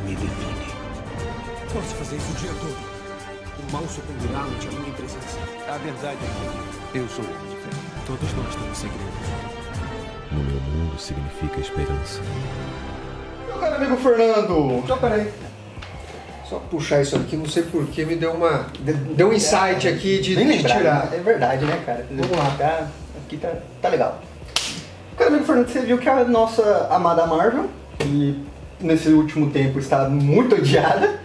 me define. Posso fazer isso o dia todo. O mal sucumbirá ante a minha presença. A verdade é que eu sou diferente. Todos nós temos segredos. No meu mundo significa esperança. Meu caro amigo Fernando! Só peraí. Só puxar isso aqui, não sei porquê, me deu uma. Deu um insight aqui de tirar. É verdade, né, cara? Vamos lá. Aqui tá legal. Caro amigo Fernando, você viu que a nossa amada Marvel, que nesse último tempo está muito odiada,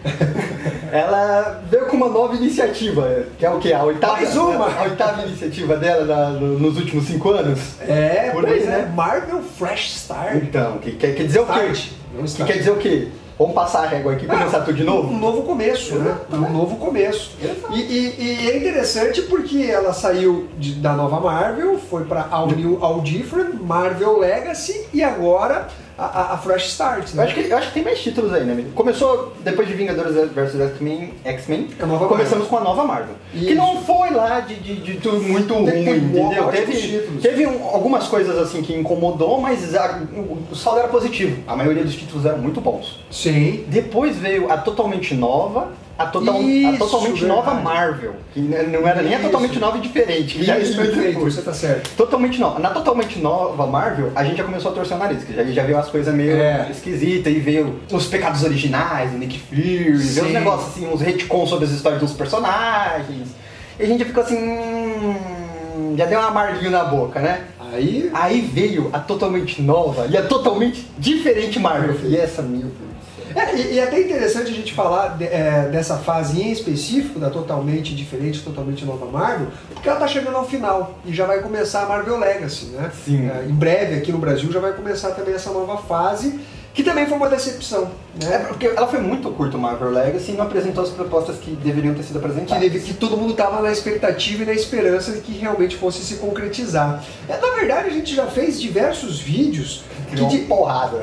ela veio com uma nova iniciativa, que é o quê? A oitava, Mais uma! A oitava iniciativa dela nos últimos 5 anos? É, por pois aí, é. né? Marvel Fresh Start. Então, que quer dizer o quê? Que quer dizer o quê? Vamos passar a régua aqui e começar tudo de novo? Um novo começo, né? Um novo começo. E é interessante porque ela saiu da nova Marvel, foi para All New, All Different, Marvel Legacy e agora a Fresh Start. Né? Eu acho que tem mais títulos aí, né, amigo? Começou depois de Vingadores vs X-Men, A nova começamos com a nova Marvel. Isso. Que não foi lá de tudo muito ruim, entendeu? Teve algumas coisas assim que incomodou, mas o saldo era positivo. A maioria dos títulos eram muito bons. Sim. Depois veio a totalmente nova, a totalmente nova Marvel. Que não era nem a totalmente nova e diferente. Que já Perfeito, você tá certo. Totalmente nova. Na totalmente nova Marvel, a gente já começou a torcer o nariz, que já viu as coisas meio esquisitas e veio os pecados originais, o Nick Fury, veio uns negócios assim, uns retcons sobre as histórias dos personagens. E a gente já ficou assim. Já deu um amarguinho na boca, né? Aí veio a totalmente nova e a totalmente diferente Marvel. E essa, meu Deus. E é até interessante a gente falar dessa fase em específico, da totalmente diferente, totalmente nova Marvel, porque ela tá chegando ao final e já vai começar a Marvel Legacy, né? Sim. Em breve aqui no Brasil já vai começar também essa nova fase, que também foi uma decepção, né? É porque ela foi muito curta, o Marvel Legacy, e não apresentou as propostas que deveriam ter sido apresentadas. Que todo mundo tava na expectativa e na esperança de que realmente fosse se concretizar. Na verdade, a gente já fez diversos vídeos de porrada.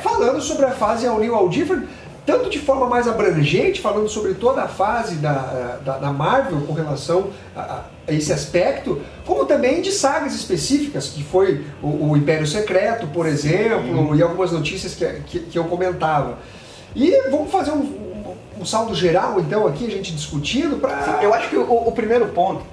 Falando sobre a fase All New, All Different, tanto de forma mais abrangente, falando sobre toda a fase da Marvel com relação a esse aspecto, como também de sagas específicas, que foi o Império Secreto, por exemplo, e algumas notícias que eu comentava. E vamos fazer um saldo geral, então, aqui, a gente discutindo para... Eu acho que o primeiro ponto,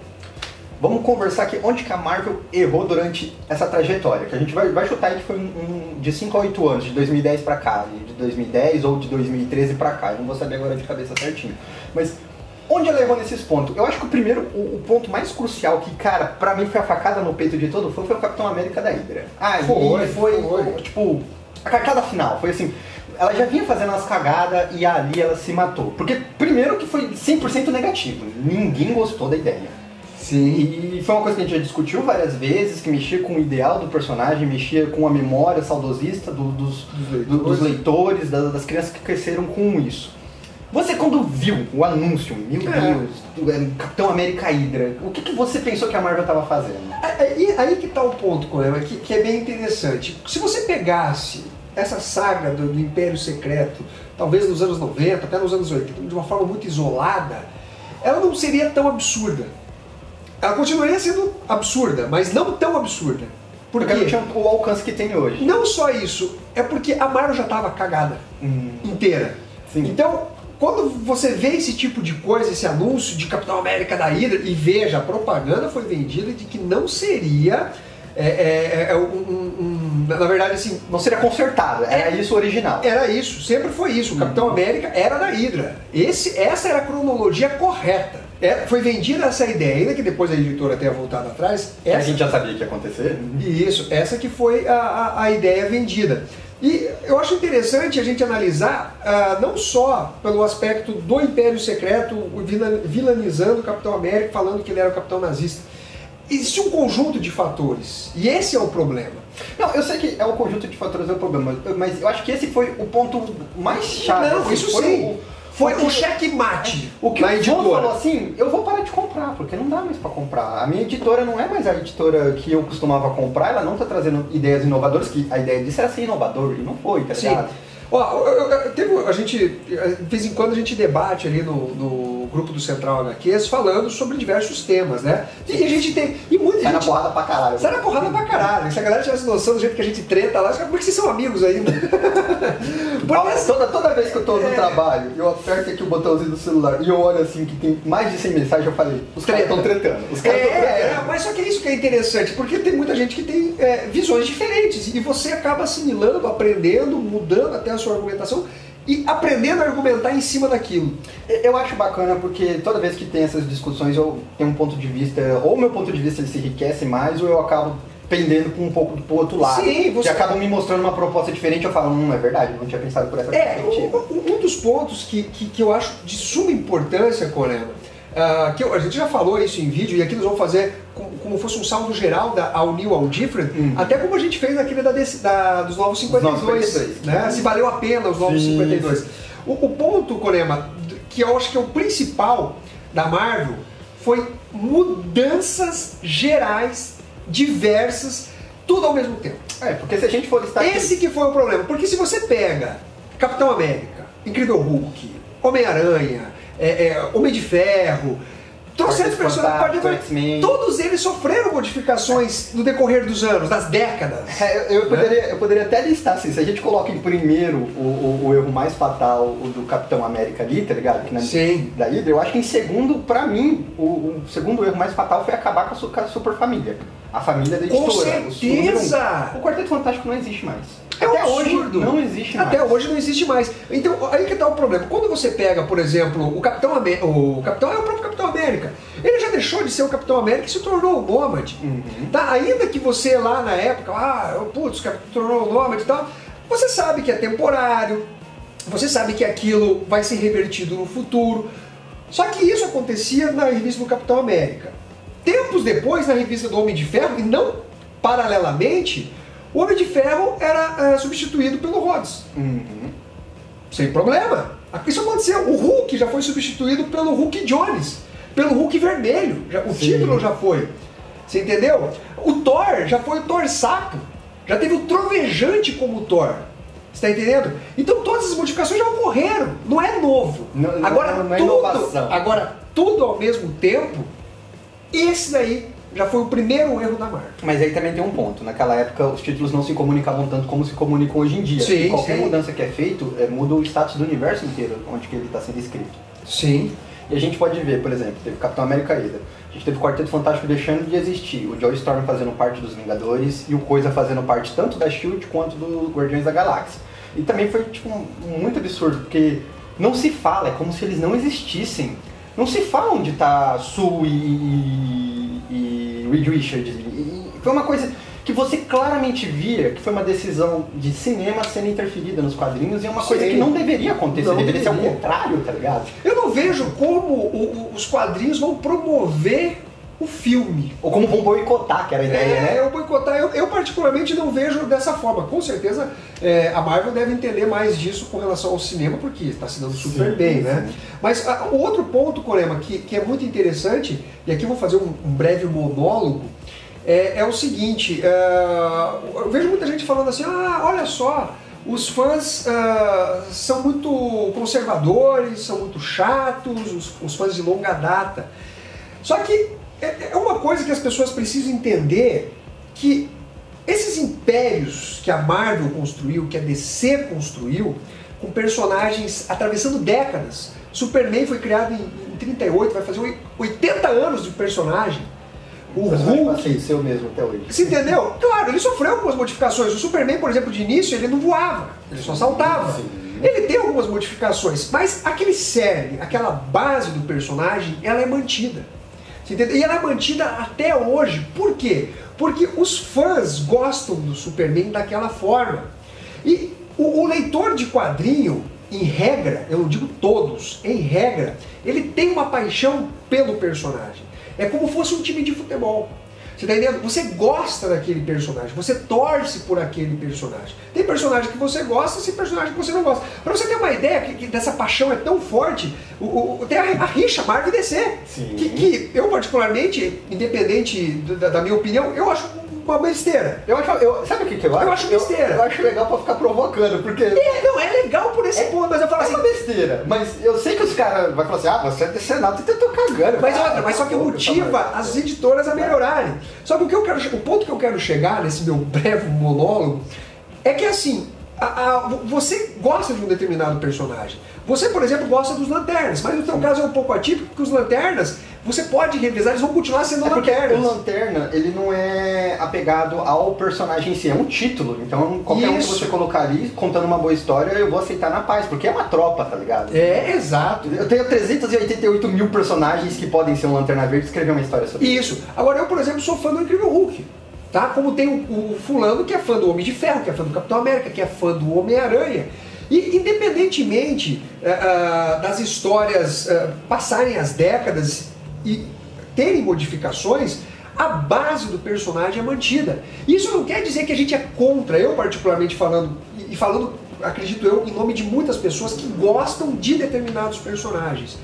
vamos conversar aqui onde que a Marvel errou durante essa trajetória, que a gente vai chutar aí que foi de 5 a 8 anos, de 2010 pra cá, de 2010 ou de 2013 pra cá, eu não vou saber agora de cabeça certinho, mas onde ela errou nesses pontos? Eu acho que o ponto mais crucial, que cara, pra mim foi a facada no peito de todo foi o Capitão América da Hydra. Foi tipo, a cartada final, foi assim, ela já vinha fazendo umas cagadas e ali ela se matou, porque primeiro que foi 100% negativo, ninguém gostou da ideia. Sim. E foi uma coisa que a gente já discutiu várias vezes, que mexia com o ideal do personagem, mexia com a memória saudosista dos leitores, das crianças que cresceram com isso. Você quando viu o anúncio, meu Deus, Capitão América Hydra, o que você pensou que a Marvel estava fazendo? Aí que tá o ponto, Coelho, que é bem interessante. Se você pegasse essa saga do Império Secreto, talvez nos anos 90, até nos anos 80, de uma forma muito isolada, ela não seria tão absurda. Ela continuaria sendo absurda, mas não tão absurda. Porque ela não tinha o alcance que tem hoje. Não só isso, é porque a Marvel já estava cagada inteira. Sim. Então, quando você vê esse tipo de coisa, esse anúncio de Capitão América da Hydra, e veja, a propaganda foi vendida de que não seria... na verdade, assim... Não seria consertado, era isso o original. Era isso, sempre foi isso. O Capitão América era da Hydra. Essa era a cronologia correta. Foi vendida essa ideia, ainda que depois a editora tenha voltado atrás. A gente já sabia que ia acontecer. Isso, essa que foi a ideia vendida. E eu acho interessante a gente analisar não só pelo aspecto do Império Secreto, vilanizando o Capitão América, falando que ele era o Capitão Nazista. Existe um conjunto de fatores, e esse é o problema. Não, eu sei que é o conjunto de fatores é o problema, mas eu acho que esse foi o ponto mais chave. Não, isso sim. Foi o checkmate. O que o John falou assim, eu vou parar de comprar, porque não dá mais pra comprar. A minha editora não é mais a editora que eu costumava comprar, ela não tá trazendo ideias inovadoras, que a ideia disso era ser inovador, e não foi, tá ligado? Ó, de vez em quando a gente debate ali no grupo do Central HQs falando sobre diversos temas, né? E a gente tem, E muita Sai na gente... porrada pra caralho. Sai na porrada pra caralho. Se a galera tivesse noção do jeito que a gente treta lá, como é que vocês são amigos ainda? Toda vez que eu tô no trabalho, eu aperto aqui o botãozinho do celular e eu olho assim que tem mais de 100 mensagens, eu falei, os caras estão tretando. Os caras estão tretando. Mas só que é isso que é interessante, porque tem muita gente que tem visões diferentes e você acaba assimilando, aprendendo, mudando até a sua argumentação e aprendendo a argumentar em cima daquilo. Eu acho bacana porque toda vez que tem essas discussões eu tenho um ponto de vista, ou meu ponto de vista ele se enriquece mais, ou eu acabo pendendo com um pouco pro outro lado. Sim, você... E acabam me mostrando uma proposta diferente, eu falo, é verdade, eu não tinha pensado por essa perspectiva. Um dos pontos que eu acho de suma importância, Corema, que a gente já falou isso em vídeo, e aqui nós vamos fazer como fosse um saldo geral da All New, All Different, até como a gente fez naquele dos Novos 52, né? Se valeu a pena os Novos 52. O ponto, Corema, que eu acho que é o principal da Marvel, foi mudanças gerais, diversas, tudo ao mesmo tempo. Porque se a gente for listar esse que foi o problema, porque se você pega Capitão América, Incrível Hulk, Homem-Aranha, Homem de Ferro, trouxeram personagens, todos eles sofreram modificações no decorrer dos anos, das décadas. Eu poderia até listar assim, se a gente coloca em primeiro o erro mais fatal, o do Capitão América ali, tá ligado? Que Sim. Da Hydra, eu acho que em segundo, pra mim, o segundo erro mais fatal foi acabar com a super família. A família da editora. Com certeza! O Quarteto Fantástico não existe mais. Até hoje não existe mais. Até hoje não existe mais. Então, aí que tá o problema. Quando você pega, por exemplo, o Capitão América, o próprio Capitão América, ele já deixou de ser o Capitão América e se tornou o Nômade. Tá? Ainda que você lá na época, o Capitão tornou o Nômade e tal, você sabe que é temporário, você sabe que aquilo vai ser revertido no futuro. Só que isso acontecia na revista do Capitão América. Tempos depois, na revista do Homem de Ferro, e não paralelamente, o Homem de Ferro era substituído pelo Rhodes. Sem problema. Isso aconteceu. O Hulk já foi substituído pelo Hulk Jones, pelo Hulk vermelho. O título já foi. Você entendeu? O Thor já foi o Thor Sapo. Já teve o Trovejante como Thor. Você está entendendo? Então todas as modificações já ocorreram. Não é novo. Não é inovação. Agora, tudo ao mesmo tempo, esse daí já foi o primeiro erro da Marvel. Mas aí também tem um ponto. Naquela época os títulos não se comunicavam tanto como se comunicam hoje em dia. Sim, e qualquer mudança que é feita muda o status do universo inteiro, onde que ele está sendo escrito. Sim. E a gente pode ver, por exemplo, teve Capitão América Hydra. A gente teve o Quarteto Fantástico deixando de existir. O Joe Storm fazendo parte dos Vingadores e o Coisa fazendo parte tanto da SHIELD quanto do Guardiões da Galáxia. E também foi muito absurdo, porque não se fala, é como se eles não existissem. Não se fala onde está Sue e Reed Richards. Foi uma coisa que você claramente via que foi uma decisão de cinema sendo interferida nos quadrinhos e é uma coisa que não deveria acontecer, deveria ser ao contrário, tá ligado? Eu não vejo como os quadrinhos vão promover o filme. Ou como vão boicotar, que era a ideia, né? Eu boicotar, eu particularmente não vejo dessa forma. Com certeza a Marvel deve entender mais disso com relação ao cinema, porque está se dando super bem, né? Mas o outro ponto, Corema, que é muito interessante, e aqui eu vou fazer um breve monólogo, é o seguinte, eu vejo muita gente falando assim, olha só, os fãs são muito conservadores, são muito chatos, os fãs de longa data. Só que é uma coisa que as pessoas precisam entender, que esses impérios que a Marvel construiu, que a DC construiu, com personagens atravessando décadas. Superman foi criado em 38, vai fazer 80 anos de personagem. O Hulk... seu mesmo até hoje. Você entendeu? Claro, ele sofreu algumas modificações. O Superman, por exemplo, de início, ele não voava, ele só saltava. Sim. Ele tem algumas modificações, mas aquele cerne, aquela base do personagem, ela é mantida. Você entendeu? E ela é mantida até hoje. Por quê? Porque os fãs gostam do Superman daquela forma. E o leitor de quadrinho, em regra, eu não digo todos, em regra, ele tem uma paixão pelo personagem. É como se fosse um time de futebol. Você tá entendendo? Você gosta daquele personagem, você torce por aquele personagem. Tem personagem que você gosta e tem personagem que você não gosta. Pra você ter uma ideia que dessa paixão é tão forte, tem a rixa Marvel e DC. Que eu particularmente, independente da minha opinião, eu acho uma besteira. Sabe o que eu acho? Eu acho besteira. Eu acho legal pra ficar provocando, porque... Não, é legal por esse ponto, mas eu falo É assim... uma besteira, mas eu sei que os caras vão falar assim, ah, você é decenado, você tentou cagando. Mas outra, mas só que motiva as editoras a melhorarem. Só que o ponto que eu quero chegar nesse meu breve monólogo é que assim, você gosta de um determinado personagem. Você, por exemplo, gosta dos Lanternas, mas no teu caso é um pouco atípico, porque os Lanternas, você pode revisar, eles vão continuar sendo porque Lanternas. o Lanterna, ele não é apegado ao personagem em si, é um título. Então qualquer um que você colocar ali, contando uma boa história, eu vou aceitar na paz, porque é uma tropa, tá ligado? É, exato. Eu tenho 388 mil personagens que podem ser um Lanterna Verde e escrever uma história sobre isso. Agora eu, por exemplo, sou fã do Incrível Hulk. Tá? Como tem o fulano que é fã do Homem de Ferro, que é fã do Capitão América, que é fã do Homem-Aranha. E independentemente das histórias passarem as décadas e terem modificações, a base do personagem é mantida. Isso não quer dizer que a gente é contra, eu particularmente falando, e falando, acredito eu, em nome de muitas pessoas que gostam de determinados personagens.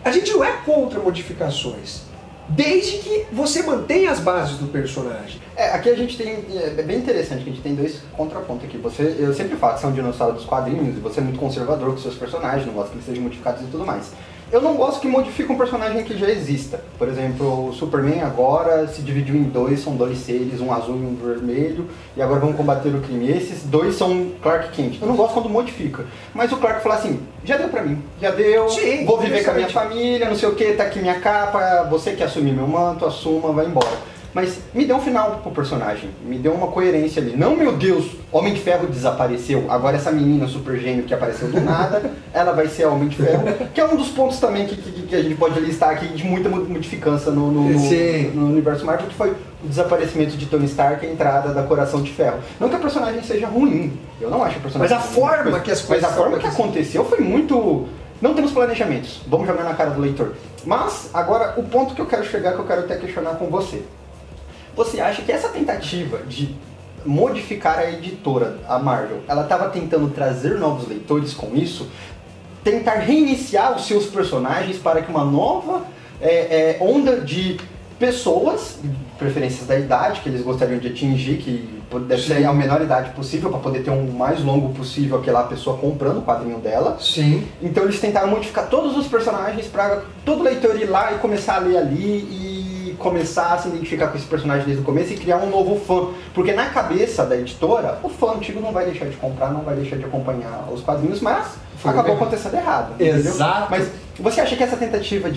A gente não é contra modificações, desde que você mantenha as bases do personagem. Aqui a gente tem, é bem interessante que a gente tem dois contrapontos aqui. Eu sempre falo que você é um dinossauro dos quadrinhos e você é muito conservador com seus personagens, não gosta que eles sejam modificados e tudo mais. Eu não gosto que modifique um personagem que já exista. Por exemplo, o Superman agora se dividiu em dois, são dois seres, um azul e um vermelho, e agora vão combater o crime. Esses dois são Clark Kent. Eu não gosto quando modifica. Mas o Clark fala assim, já deu pra mim, já deu, sim, vou viver com a minha família, não sei o que, tá aqui minha capa, você que assumir meu manto, assuma, vai embora. Mas me deu um final pro personagem, me deu uma coerência ali. Não, meu Deus, Homem de Ferro desapareceu, agora essa menina super gênio que apareceu do nada, ela vai ser Homem de Ferro, que é um dos pontos também que a gente pode listar aqui de muita modificância no universo Marvel, que foi o desaparecimento de Tony Stark e a entrada da Coração de Ferro. Não que a personagem seja ruim, eu não acho a personagem ruim. Mas a forma que as coisas... Mas a forma que aconteceu foi muito... Não temos planejamentos, vamos jogar na cara do leitor. Mas, agora, o ponto que eu quero chegar, que eu quero até questionar com você. Você acha que essa tentativa de modificar a editora, a Marvel, ela estava tentando trazer novos leitores com isso? Tentar reiniciar os seus personagens para que uma nova onda de pessoas, preferências da idade, que eles gostariam de atingir, que deve ser a menor idade possível, para poder ter um mais longo possível aquela pessoa comprando o quadrinho dela. Sim. Então eles tentaram modificar todos os personagens para todo leitor ir lá e começar a ler ali e começar a se identificar com esse personagem desde o começo e criar um novo fã. Porque na cabeça da editora, o fã antigo não vai deixar de comprar, não vai deixar de acompanhar os quadrinhos, mas acabou acontecendo errado. Exato. Mas você acha que essa tentativa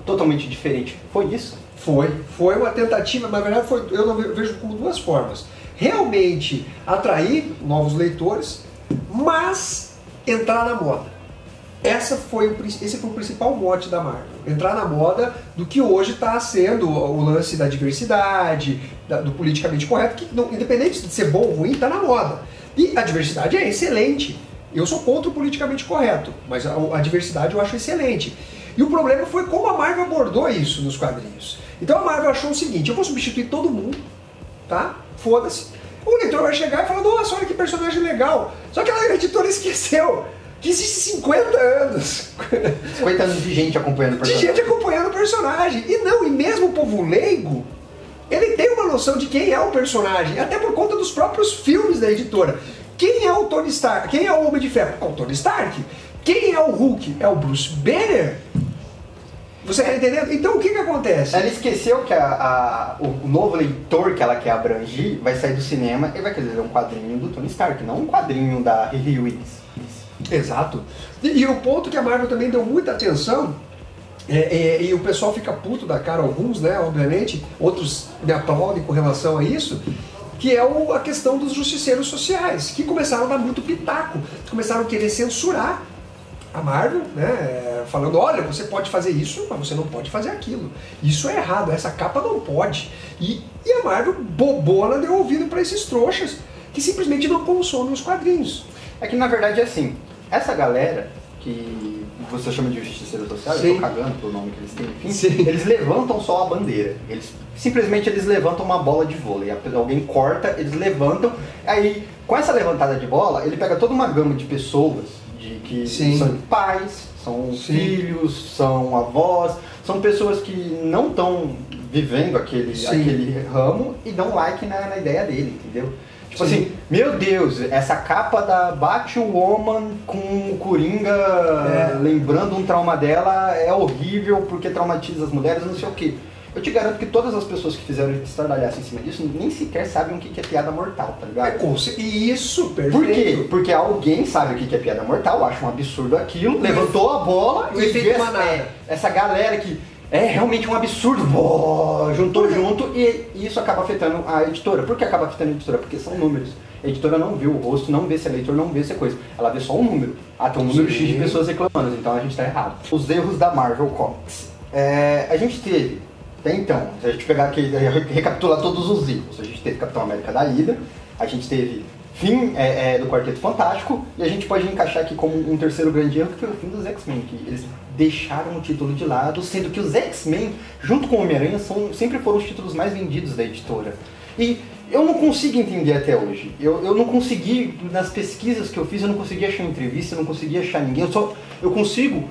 totalmente diferente foi isso? Foi uma tentativa, na verdade eu não vejo como duas formas. Realmente atrair novos leitores, mas entrar na moda. Esse foi o principal mote da Marvel. Entrar na moda do que hoje está sendo o lance da diversidade, do politicamente correto, que independente de ser bom ou ruim, está na moda. E a diversidade é excelente. Eu sou contra o politicamente correto, mas a diversidade eu acho excelente. E o problema foi como a Marvel abordou isso nos quadrinhos. Então a Marvel achou o seguinte, eu vou substituir todo mundo, tá? Foda-se. O leitor vai chegar e falar, nossa, olha que personagem legal. Só que a editora esqueceu que existe 50 anos. 50 anos de gente acompanhando o personagem. De gente acompanhando o personagem. E mesmo o povo leigo, ele tem uma noção de quem é o personagem, até por conta dos próprios filmes da editora. Quem é o Tony Stark? Quem é o Homem de Ferro? É o Tony Stark. Quem é o Hulk? É o Bruce Banner. Você tá entendendo? Então o que acontece? Ela esqueceu que o novo leitor que ela quer abranger vai sair do cinema e vai querer ler um quadrinho do Tony Stark, não um quadrinho da Riri Willis. Exato. E o ponto que a Marvel também deu muita atenção, e o pessoal fica puto da cara, alguns, né, obviamente, outros me aplaudem com relação a isso, que é a questão dos justiceiros sociais, que começaram a dar muito pitaco, começaram a querer censurar a Marvel, né, falando, olha, você pode fazer isso, mas você não pode fazer aquilo. Isso é errado, essa capa não pode. E a Marvel, bobona, deu ouvido para esses trouxas que simplesmente não consomem os quadrinhos. É que na verdade é assim, essa galera que você chama de justiceiro social, eu tô cagando pelo nome que eles têm, enfim, eles levantam só a bandeira. Simplesmente eles levantam uma bola de vôlei. Alguém corta, eles levantam, aí com essa levantada de bola, ele pega toda uma gama de pessoas, que são pais, são filhos, são avós, são pessoas que não estão vivendo aquele ramo e dão like na ideia dele, entendeu? Tipo assim, meu Deus, essa capa da Batwoman com o Coringa lembrando um trauma dela é horrível porque traumatiza as mulheres, não sei o que. Eu te garanto que todas as pessoas que fizeram estardalhaço em cima disso nem sequer sabem o que é piada mortal, tá ligado? Isso, perfeito. Por quê? Porque alguém sabe o que é piada mortal, acha um absurdo aquilo, levantou a bola o e efeito viu manada. essa galera que é realmente um absurdo, juntou junto e isso acaba afetando a editora. Por que acaba afetando a editora? Porque são números. A editora não vê o rosto, não vê se é leitor, não vê se é coisa. Ela vê só um número. Tem um número X de pessoas reclamando, então a gente tá errado. Os erros da Marvel Comics. A gente teve, até então, se a gente pegar aqui e recapitular todos os erros, a gente teve Capitão América da Hydra, a gente teve fim do Quarteto Fantástico, e a gente pode encaixar aqui como um terceiro grande erro, que foi o fim dos X-Men, que eles deixaram o título de lado, sendo que os X-Men, junto com o Homem-Aranha, sempre foram os títulos mais vendidos da editora. E eu não consigo entender até hoje. Eu não consegui, nas pesquisas que eu fiz, eu não consegui achar entrevista, eu não consegui achar ninguém. Eu consigo,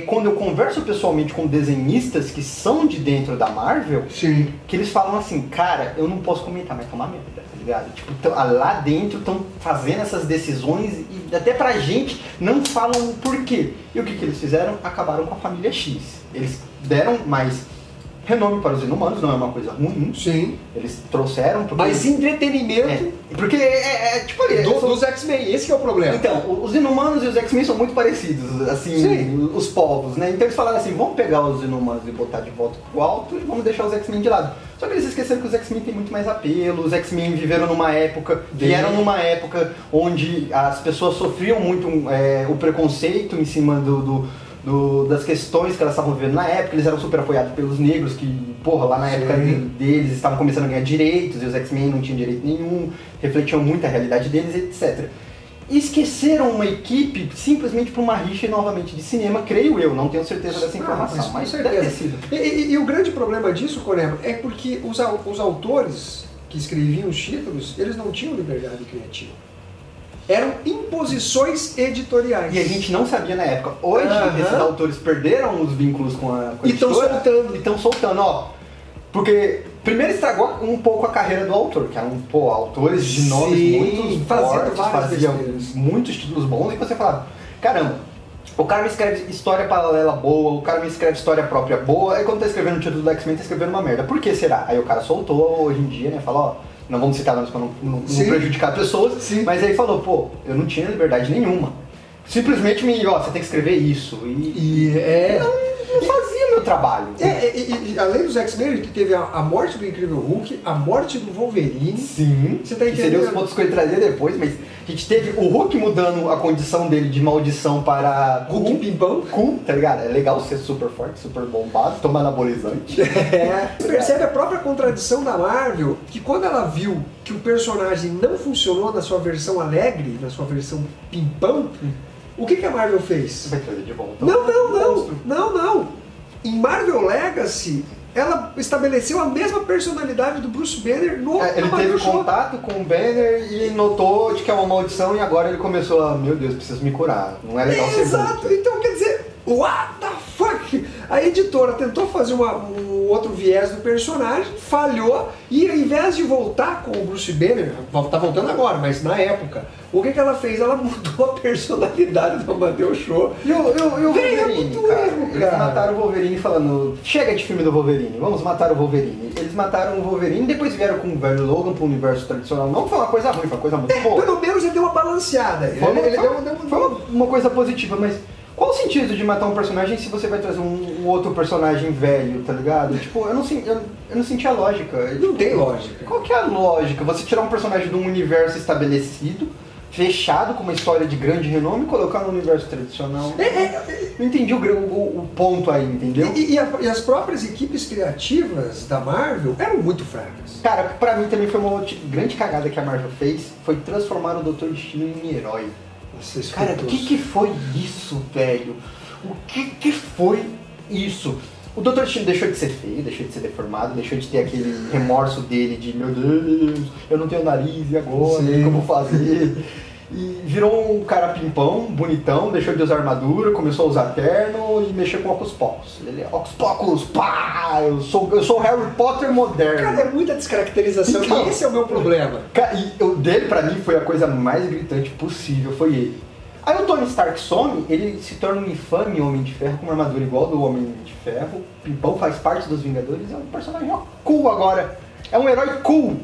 quando eu converso pessoalmente com desenhistas que são de dentro da Marvel, Sim. que eles falam assim, cara, eu não posso comentar, mas tomar merda, tá ligado? Tipo, lá dentro estão fazendo essas decisões e até pra gente não falam o porquê. E o que eles fizeram? Acabaram com a família X. Eles deram mais renome para os Inumanos, não é uma coisa ruim. Sim. Eles trouxeram... Mas entretenimento... Porque tipo ali... dos X-Men, esse que é o problema. Então, os Inumanos e os X-Men são muito parecidos, assim, Sim. os povos, né? Então eles falaram assim, vamos pegar os Inumanos e botar de volta pro alto e vamos deixar os X-Men de lado. Só que eles esqueceram que os X-Men têm muito mais apelo, os X-Men viveram numa época, vieram numa época onde as pessoas sofriam muito o preconceito em cima das questões que elas estavam vivendo na época. Eles eram super apoiados pelos negros que, lá na época deles estavam começando a ganhar direitos e os X-Men não tinham direito nenhum, refletiam muito a realidade deles, etc. E esqueceram uma equipe simplesmente por uma rixa novamente de cinema, creio eu, não tenho certeza dessa informação, mas deve ter sido. E o grande problema disso, Corema, é porque os autores que escreviam os títulos, eles não tinham liberdade criativa. Eram imposições editoriais. E a gente não sabia na época. Hoje, esses autores perderam os vínculos com a editora. E estão soltando, Porque primeiro estragou um pouco a carreira do autor, que eram autores de nomes muito fortes, faziam muitos títulos bons, e você falava, caramba, o cara me escreve história paralela boa, o cara me escreve história própria boa, aí quando tá escrevendo o título do X-Men, tá escrevendo uma merda. Por que será? Aí o cara soltou hoje em dia, né, falou, não vamos citar nomes pra não prejudicar pessoas, mas aí falou, eu não tinha liberdade nenhuma. Simplesmente você tem que escrever isso. Eu não fazia meu trabalho. E além dos X-Men, a gente teve a morte do Incrível Hulk, a morte do Wolverine. Sim, você tá entendendo? Que seriam os pontos que eu ia trazer depois, mas a gente teve o Hulk mudando a condição dele de maldição para Hulk pimpão. Cool, tá ligado? É legal ser super forte, super bombado, tomar anabolizante. Você percebe a própria contradição da Marvel, que quando ela viu que o personagem não funcionou na sua versão alegre, na sua versão pimpão, o que a Marvel fez? Vai trazer de volta. Não. Em Marvel Legacy, ela estabeleceu a mesma personalidade do Bruce Banner no Ele teve contato com o Banner e notou de que é uma maldição e agora ele começou a, meu Deus, preciso me curar. Não é legal ser Exato. Então quer dizer, what the fuck? A editora tentou fazer um outro viés do personagem, falhou, e ao invés de voltar com o Bruce Banner, tá voltando agora, mas na época, o que ela fez? Ela mudou a personalidade do Amadeus Cho. E o Wolverine, cara? Eles mataram o Wolverine falando, chega de filme do Wolverine, vamos matar o Wolverine. Eles mataram o Wolverine e depois vieram com o velho Logan pro universo tradicional. Não foi uma coisa ruim, foi uma coisa muito boa. Pelo menos ele deu uma balanceada. Foi uma coisa positiva, mas qual o sentido de matar um personagem se você vai trazer um outro personagem velho, tá ligado? Tipo, eu não senti a lógica. Não tem lógica. Qual que é a lógica? Você tirar um personagem de um universo estabelecido, fechado, com uma história de grande renome, e colocar no universo tradicional. Não entendi o ponto aí, entendeu? E as próprias equipes criativas da Marvel eram muito fracas. Cara, pra mim também foi uma grande cagada que a Marvel fez, foi transformar o Doutor Destino em herói. Cara, o que foi isso, velho? O que foi isso? O Dr. Destino deixou de ser feio, deixou de ser deformado, deixou de ter aquele remorso dele de, meu Deus, eu não tenho nariz, e agora? O que eu vou fazer? E virou um cara pimpão, bonitão, deixou de usar armadura, começou a usar terno e mexer com Ocus Pocus. Ele é Ocus Pocus, pá! Eu sou o Harry Potter moderno. Cara, é muita descaracterização Então, e esse é o meu problema. E o dele, pra mim, foi a coisa mais gritante possível, foi ele. Aí o Tony Stark some, ele se torna um infame Homem de Ferro, com uma armadura igual do Homem de Ferro. Pimpão faz parte dos Vingadores, é um personagem cool agora. É um herói cool.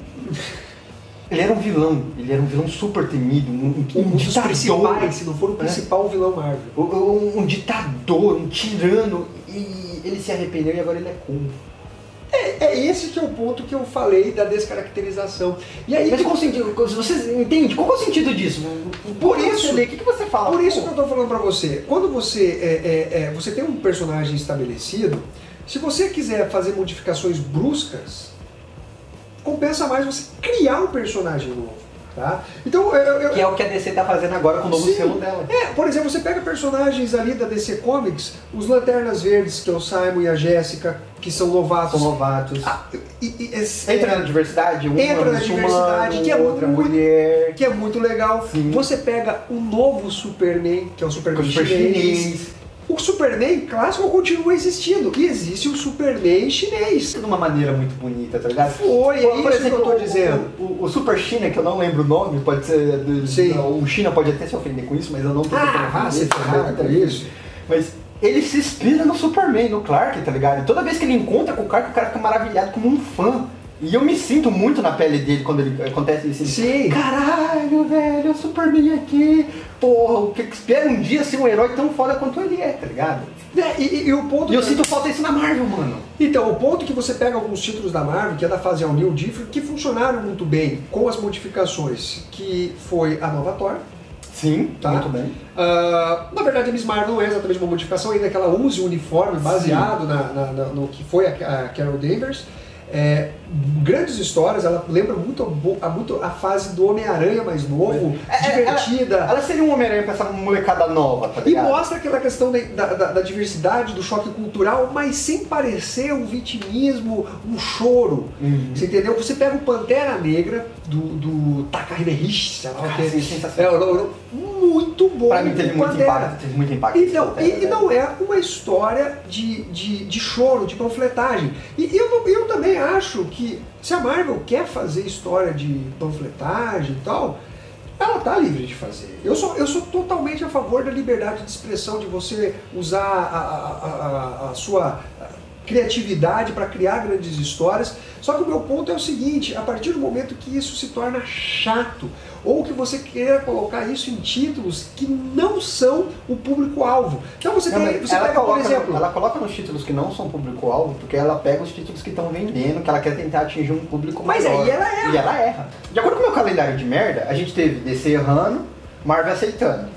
Ele era um vilão super temido, um dos ditador. principais, se não for o principal vilão Marvel. Um ditador, um tirano, e ele se arrependeu e agora ele é cool. É esse que é o ponto que eu falei da descaracterização. E aí, Mas qual o sentido? Você entende? Qual é o sentido disso? Por isso, o que você fala? Por isso que eu tô falando pra você. Quando você tem um personagem estabelecido, se você quiser fazer modificações bruscas, compensa mais você criar um personagem novo. Tá? Então, que é o que a DC tá fazendo agora com o novo selo dela. Por exemplo, você pega personagens ali da DC Comics, os Lanternas Verdes, que é o Simon e a Jéssica, que são novatos. Entra na diversidade, entra na diversidade, que é outra muito, mulher. Que é muito legal. Sim. Você pega o novo Superman, que é o Superman chinês. O Superman clássico continua existindo. E existe o Superman chinês. De uma maneira muito bonita, tá ligado? Foi, é isso que eu tô dizendo. O Super China, que eu não lembro o nome, pode ser... O China pode até se ofender com isso, mas eu não tô tentando se ferrar com isso. Mas ele se inspira no Superman, no Clark, tá ligado? E toda vez que ele encontra com o Clark fica maravilhado como um fã. E eu me sinto muito na pele dele quando ele acontece isso. Sim. Caralho, velho, o Superman aqui. Porra, o que espera um dia ser um herói tão foda quanto ele é, tá ligado? E o ponto eu sinto falta disso na Marvel, mano. Então, o ponto é que você pega alguns títulos da Marvel, que é da fase All New Different, que funcionaram muito bem com as modificações, que foi a nova Thor. Sim, tá? Muito bem. Na verdade, a Miss Marvel não é exatamente uma modificação, ainda que ela use o uniforme baseado no que foi a Carol Danvers. Grandes histórias, ela lembra muito a fase do Homem-Aranha mais novo, divertida. Ela seria um Homem-Aranha pra essa molecada nova, tá ligado? E mostra aquela questão da diversidade, do choque cultural, mas sem parecer um vitimismo, um choro. Você entendeu? Você pega o Pantera Negra do Takahide Hishi, sei lá o que é. Sensacional. Muito bom. Pra mim teve muito impacto. Então, e não é uma história de choro, de panfletagem. E eu também acho que se a Marvel quer fazer história de panfletagem e tal, ela tá livre de fazer. Eu sou totalmente a favor da liberdade de expressão, de você usar a sua criatividade para criar grandes histórias. Só que o meu ponto é o seguinte: a partir do momento que isso se torna chato, ou que você queira colocar isso em títulos que não são o público-alvo. Então você pega, por exemplo... Ela coloca nos títulos que não são público-alvo, porque ela pega os títulos que estão vendendo, que ela quer tentar atingir um público maior. Mas aí ela erra. E ela erra. De acordo com o meu calendário de merda, a gente teve DC errando, Marvel acertando.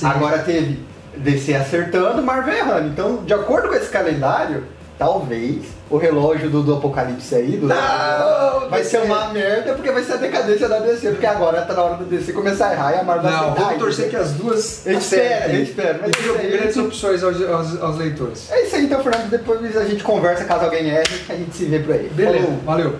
Agora teve DC acertando, Marvel errando. Então, de acordo com esse calendário, talvez o relógio do Apocalipse aí vai ser uma merda, porque vai ser a decadência da DC, porque agora tá na hora do DC começar a errar e a Marvel vai acertar. Vamos torcer que as duas eu espero. Mas grandes opções aos leitores. É isso aí então, Fernando. Depois a gente conversa caso alguém erre, a gente se vê por aí. Beleza, valeu.